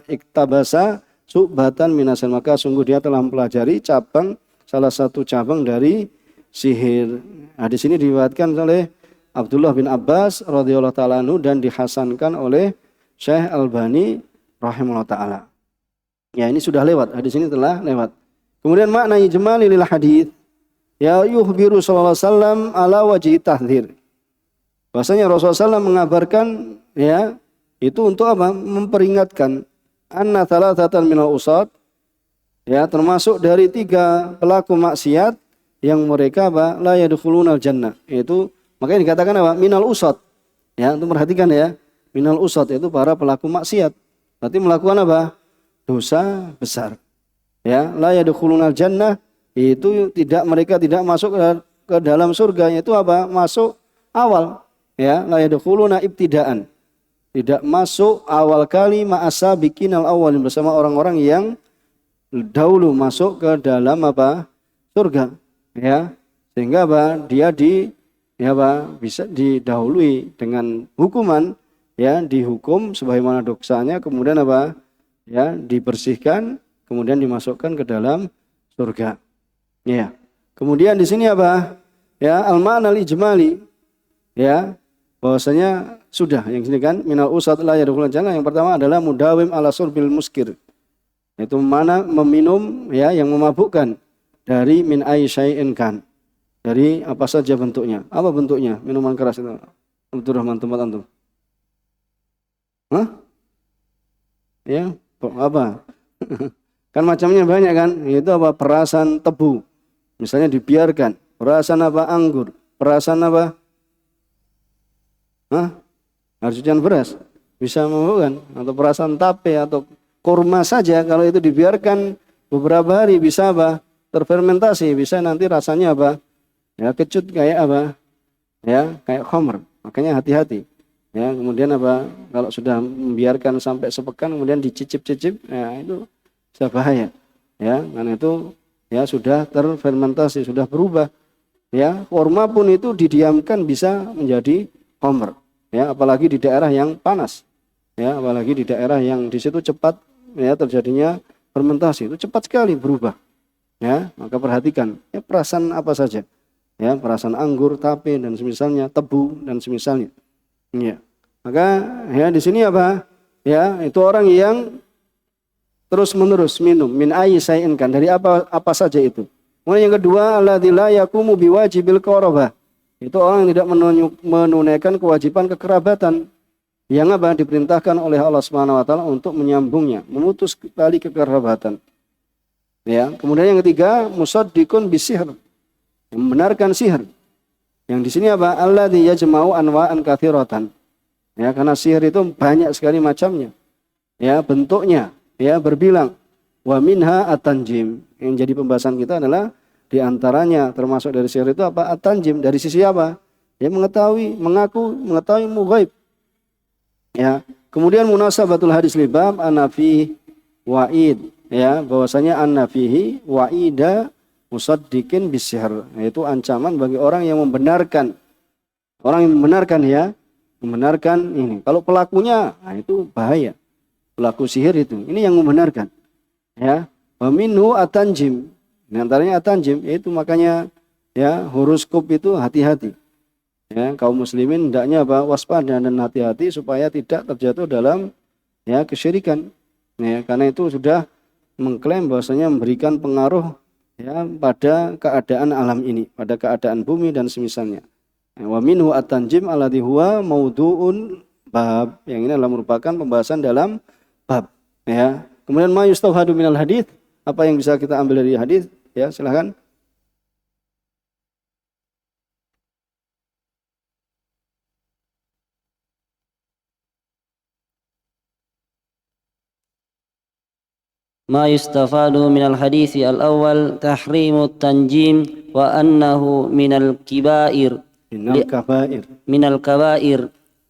iktabasa su'batan minasan, maka sungguh dia telah mempelajari cabang, salah satu cabang dari sihir. Hadis ini diriwayatkan oleh Abdullah bin Abbas radhiyallahu taala anhu dan dihasankan oleh Syekh Albani rahimahullah taala. Ya, ini sudah lewat, hadis ini telah lewat. Kemudian makna ijmali lil hadis ya yuhbiru sallallahu alaihi wasallam ala wajhi tahdzir. Bahasanya Rasulullah SAW mengabarkan ya itu untuk apa? Memperingatkan anna thalathatan minal usad, ya termasuk dari 3 pelaku maksiat yang mereka apa? La yadkhulunal jannah. Itu makanya dikatakan apa? Minal usad. Ya, untuk perhatikan ya. Minal usad itu para pelaku maksiat. Berarti melakukan apa? Dosa besar. Ya, la yadkhulunal jannah itu mereka tidak masuk ke dalam surga, itu apa? Masuk awal. Ya, la yadkhuluna ibtidaan. Tidak masuk awal kali ma'asabiqinal awwalin, bersama orang-orang yang dahulu masuk ke dalam apa? Surga. Ya. Sehingga apa? Dia bisa didahului dengan hukuman, ya, dihukum sebagaimana dosanya, kemudian apa? Ya, dibersihkan, kemudian dimasukkan ke dalam surga. Ya. Kemudian di sini apa? Ya, al-ma'nal ijmali. Ya, bahwasanya sudah yang sini kan minal usat la yadkhulul jannah, yang pertama adalah mudawim ala surbil muskir. Itu mana meminum, ya, yang memabukkan, dari min aisyai'in kan. Dari apa saja bentuknya. Apa bentuknya? Minuman keras itu. Abdurrahman, tempat antum. Hah? Ya, apa? Kan macamnya banyak kan? Itu apa? Perasan tebu. Misalnya dibiarkan. Perasan apa? Anggur. Perasan apa? Hah? Harjujan beras. Bisa memabukkan. Atau perasan tape atau kurma saja. Kalau itu dibiarkan beberapa hari bisa apa? Terfermentasi. Bisa nanti rasanya apa? Ya, kecut kayak apa? Ya, kayak khamr. Makanya hati-hati. Ya, kemudian apa? Kalau sudah membiarkan sampai sepekan kemudian dicicip-cicip, ya itu bisa bahaya. Ya, karena itu ya sudah terfermentasi, sudah berubah. Ya, kurma pun itu didiamkan bisa menjadi khamr. Ya, apalagi di daerah yang panas. Ya, apalagi di daerah yang di situ cepat ya terjadinya fermentasi, itu cepat sekali berubah. Ya, maka perhatikan ya perasan apa saja. Ya, perasan anggur, tape dan semisalnya, tebu dan semisalnya. Ya. Maka ya di sini apa? Ya, itu orang yang terus-menerus minum min aisyai'in kan, dari apa saja itu. Kemudian yang kedua, alladzi la yaqumu biwajibil qarabah. Itu orang yang tidak menunaikan kewajiban kekerabatan yang apa? Diperintahkan oleh Allah Subhanahu wa taala untuk menyambungnya, memutus tali kekerabatan. Ya, kemudian yang ketiga, musaddiqun bisihr. Membenarkan sihir. Yang di sini apa? Alladzi yajma'u anwa'an katsiratan. Ya, karena sihir itu banyak sekali macamnya. Ya, bentuknya ya berbilang. Wa minha at-tanjim. Yang jadi pembahasan kita adalah di antaranya termasuk dari sihir itu apa? At-tanjim. Dari sisi apa? Ya, mengetahui mughaib. Ya, kemudian munasabatul hadis libab anafi wa'id. Ya, bahwasanya anafihi wa'ida musaddiqin bisihr, yaitu ancaman bagi orang yang membenarkan. Orang yang membenarkan ini. Kalau pelakunya, nah itu bahaya. Pelaku sihir itu, ini yang membenarkan. Ya, wa minhu at-tanjim. Di antaranya at-tanjim, yaitu makanya ya horoskop itu hati-hati. Ya, kaum muslimin hendaknya apa? Waspada dan hati-hati supaya tidak terjatuh dalam ya kesyirikan. Ya, karena itu sudah mengklaim bahwasanya memberikan pengaruh ya pada keadaan alam ini, pada keadaan bumi dan semisalnya. Wa minhu at-tanjim alladhi huwa maudu'un bab. Yang ini adalah merupakan pembahasan dalam bab, ya. Kemudian ma yustafadu minal hadits, apa yang bisa kita ambil dari hadis? Ya, silakan. ما يستفاد من الحديث الأول تحريم التنجيم وأنه من الكبائر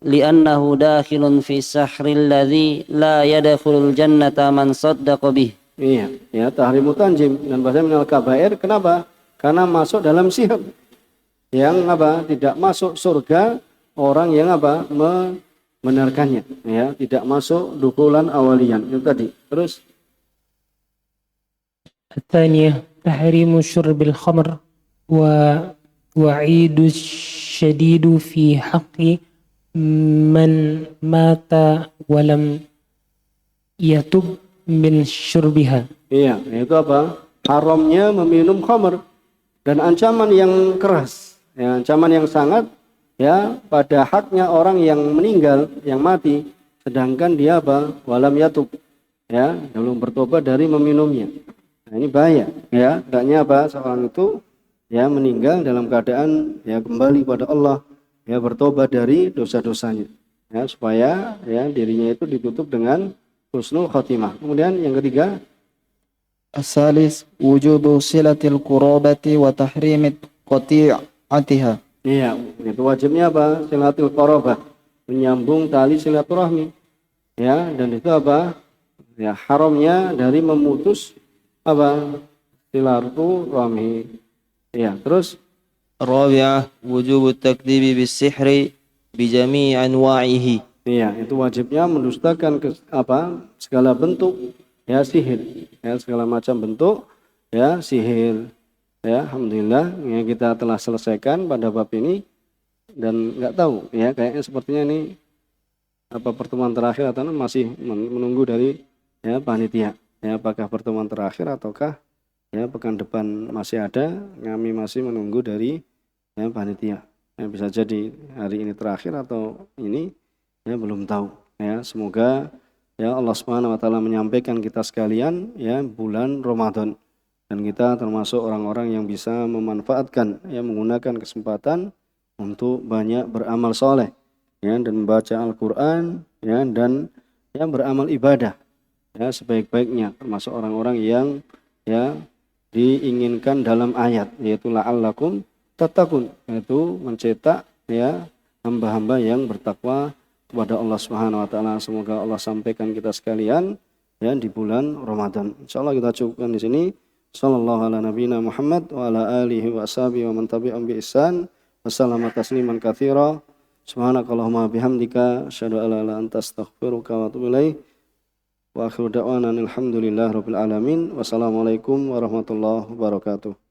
لأنه داخل في السحر الذي لا يدخل الجنة من صدق به. Iya, ya tahrimu tanjim dan bahasa minal kabair. Kenapa? Karena masuk dalam sihir. Yang apa? Tidak masuk surga orang yang apa? Membenarkannya, ya, tidak masuk dukulan awalian. Itu tadi. Terus الثانية تحريم شرب الخمر ووعيد الشديد في حق من مات ولم يتب من شربها. Iya, itu apa? Haramnya meminum khamr dan ancaman yang keras, ya, ancaman yang sangat ya pada haknya orang yang meninggal, yang mati, sedangkan dia apa? Walam yatub, ya, belum bertobat dari meminumnya. Nah, ini bahaya, ya. Hendaknya apa? Seorang itu ya meninggal dalam keadaan ya kembali pada Allah, ya bertobat dari dosa-dosanya, ya, supaya ya dirinya itu ditutup dengan husnul khotimah. Kemudian yang ketiga, الثالث وجوب صلة القرابة وتحريم قطيعتها. Iya, itu wajibnya apa? Silatul qarabah, menyambung tali silaturahmi. Ya, dan itu apa? Ya, haramnya dari memutus apa? Silaturahmi. Ya, terus الرابعة وجوب التكذيب بالسحر بجميع أنواعه. iya, itu wajibnya mendustakan segala bentuk ya sihir, ya segala macam bentuk ya sihir. Ya, alhamdulillah ya kita telah selesaikan pada bab ini dan nggak tahu ya kayaknya sepertinya ini pertemuan terakhir atau masih menunggu dari ya panitia. Ya, apakah pertemuan terakhir ataukah ya pekan depan masih ada, kami masih menunggu dari ya panitia. Ya, bisa jadi hari ini terakhir atau ini ya belum tahu. Ya, semoga ya Allah Subhanahu wa taala menyampaikan kita sekalian ya bulan Ramadan dan kita termasuk orang-orang yang bisa memanfaatkan ya menggunakan kesempatan untuk banyak beramal soleh ya dan membaca Al-Qur'an ya dan ya beramal ibadah ya sebaik-baiknya, termasuk orang-orang yang ya diinginkan dalam ayat yaitu la'allakum tattaqun, yaitu mencetak ya hamba-hamba yang bertakwa kepada Allah Subhanahu wa taala. Semoga Allah sampaikan kita sekalian ya di bulan Ramadan. Insyaallah kita cukupkan di sini. Sallallahu ala nabiyina Muhammad wa ala alihi wa ashabihi wa man tabi'ahum bi ihsan. Wassalamu tasliman katsira. Subhanakallahumma bihamdika asyhadu an la ilaha illa anta astaghfiruka wa atubu ilaik. Wa akhiru da'wana alhamdulillahi rabbil alamin. Wassalamualaikum warahmatullahi wabarakatuh.